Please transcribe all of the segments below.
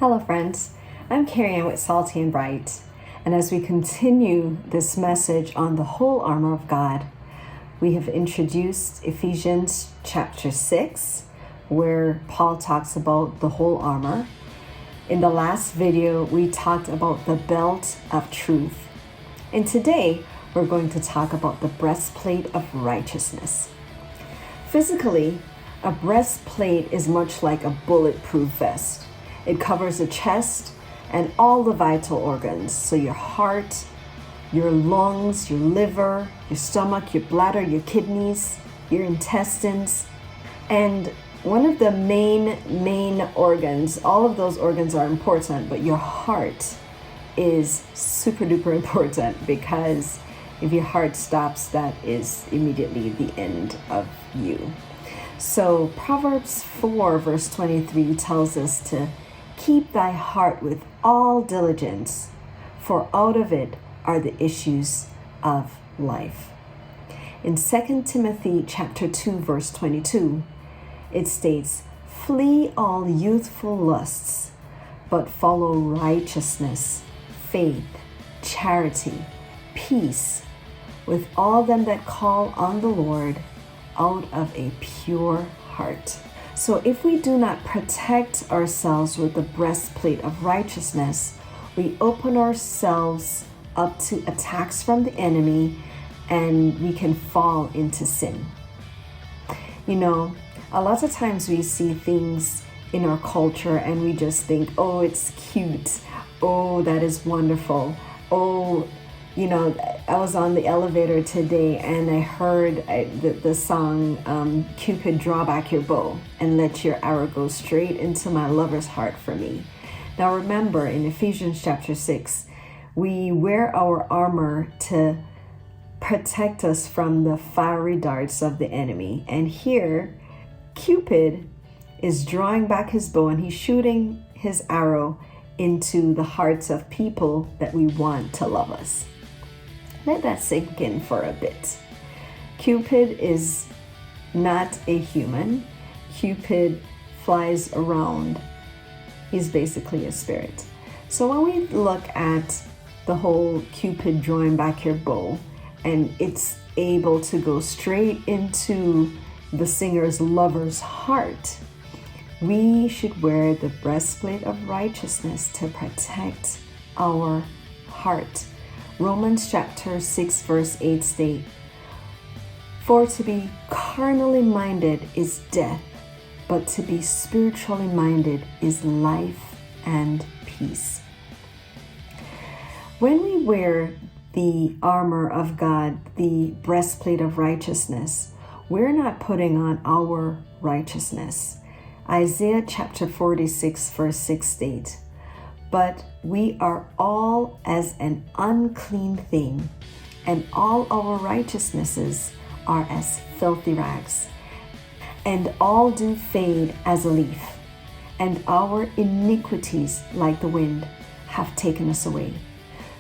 Hello friends, I'm Carrie Ann with Salty and Bright, and as we continue this message on the whole armor of God, we have introduced Ephesians chapter 6, where Paul talks about the whole armor. In the last video, we talked about the belt of truth, and today we're going to talk about the breastplate of righteousness. Physically, a breastplate is much like a bulletproof vest. It covers the chest and all the vital organs. So your heart, your lungs, your liver, your stomach, your bladder, your kidneys, your intestines. And one of the main organs, all of those organs are important, but your heart is super duper important, because if your heart stops, that is immediately the end of you. So Proverbs 4 verse 23 tells us to keep thy heart with all diligence, for out of it are the issues of life. In 2 Timothy chapter 2 verse 22, it states, flee all youthful lusts, but follow righteousness, faith, charity, peace, with all them that call on the Lord out of a pure heart. So if we do not protect ourselves with the breastplate of righteousness, we open ourselves up to attacks from the enemy, and we can fall into sin. You know, a lot of times we see things in our culture and we just think, oh, it's cute. Oh, that is wonderful. Oh, you know, I was on the elevator today and I heard the song, Cupid, draw back your bow and let your arrow go straight into my lover's heart for me. Now remember, in Ephesians chapter 6, we wear our armor to protect us from the fiery darts of the enemy. And here, Cupid is drawing back his bow and he's shooting his arrow into the hearts of people that we want to love us. Let that sink in for a bit. Cupid is not a human. Cupid flies around. He's basically a spirit. So when we look at the whole Cupid drawing back your bow, and it's able to go straight into the singer's lover's heart, we should wear the breastplate of righteousness to protect our heart. Romans chapter 6 verse 8 state, for to be carnally minded is death, but to be spiritually minded is life and peace. When we wear the armor of God, the breastplate of righteousness, we're not putting on our righteousness. Isaiah chapter 46 verse 6 state, but we are all as an unclean thing, and all our righteousnesses are as filthy rags, and all do fade as a leaf, and our iniquities like the wind have taken us away.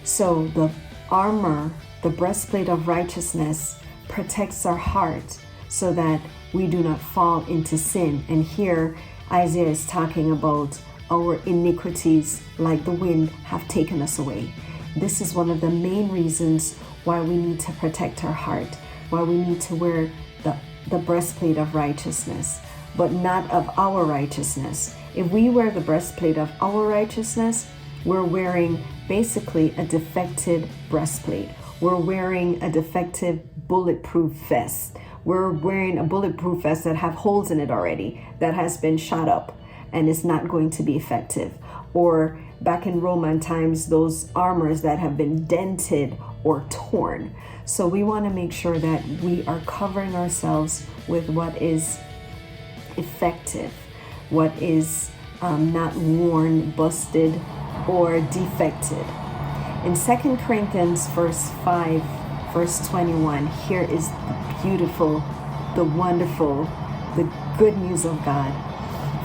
So the armor, the breastplate of righteousness, protects our heart so that we do not fall into sin. And here Isaiah is talking about our iniquities like the wind have taken us away. This is one of the main reasons why we need to protect our heart, why we need to wear the breastplate of righteousness, but not of our righteousness. If we wear the breastplate of our righteousness, we're wearing basically a defective breastplate. We're wearing a defective bulletproof vest. We're wearing a bulletproof vest that have holes in it already, that has been shot up and is not going to be effective. Or back in Roman times, those armors that have been dented or torn. So we want to make sure that we are covering ourselves with what is effective, what is not worn, busted, or defected. In 2 Corinthians verse 5, verse 21, here is the beautiful, the wonderful, the good news of God.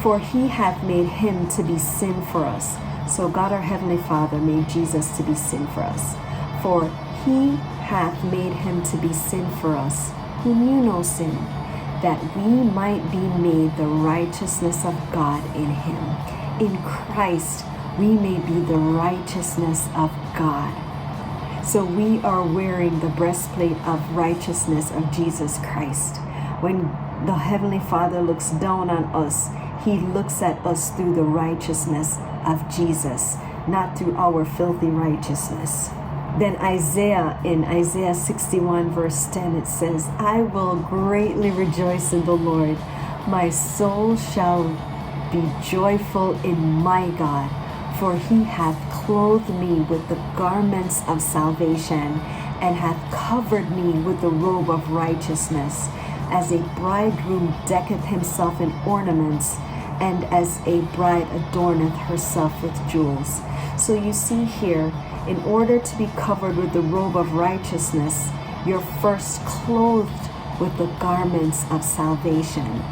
For he hath made him to be sin for us. So God our Heavenly Father made Jesus to be sin for us. For he hath made him to be sin for us, who knew no sin, that we might be made the righteousness of God in him. in Christ we may be the righteousness of God. So we are wearing the breastplate of righteousness of Jesus Christ. When the Heavenly Father looks down on us, He looks at us through the righteousness of Jesus, not through our filthy righteousness. Then in Isaiah 61 verse 10, it says, I will greatly rejoice in the Lord. My soul shall be joyful in my God, for He hath clothed me with the garments of salvation, and hath covered me with the robe of righteousness, as a bridegroom decketh himself in ornaments, and as a bride adorneth herself with jewels. So you see here, in order to be covered with the robe of righteousness, you're first clothed with the garments of salvation.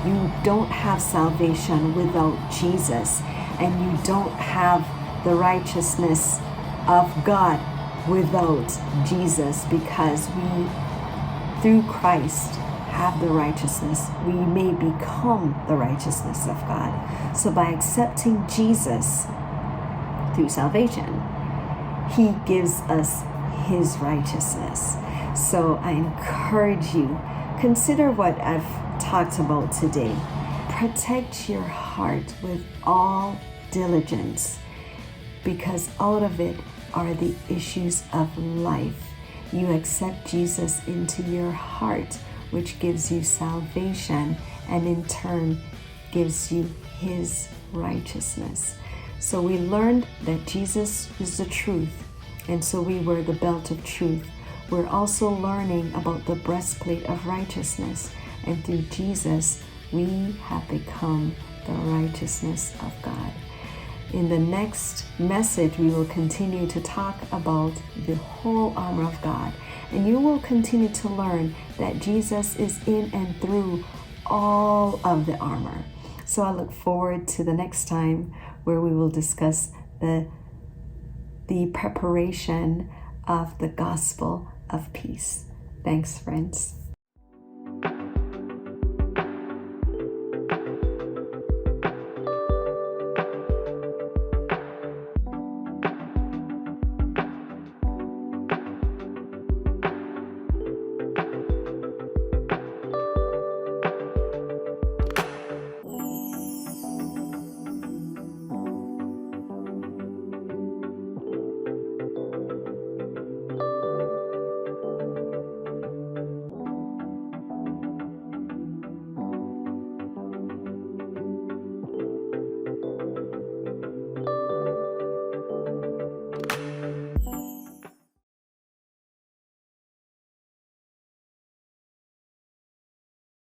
You don't have salvation without Jesus, and you don't have the righteousness of God without Jesus, because we, through Christ, have the righteousness. We may become the righteousness of God. So by accepting Jesus through salvation, He gives us His righteousness. So I encourage you, consider what I've talked about today. Protect your heart with all diligence, because out of it are the issues of life. You accept Jesus into your heart, which gives you salvation, and in turn gives you His righteousness. So we learned that Jesus is the truth, and so we wear the belt of truth. We're also learning about the breastplate of righteousness, and through Jesus we have become the righteousness of God. In the next message, we will continue to talk about the whole armor of God, and you will continue to learn that Jesus is in and through all of the armor. So I look forward to the next time where we will discuss the preparation of the gospel of peace. Thanks, friends.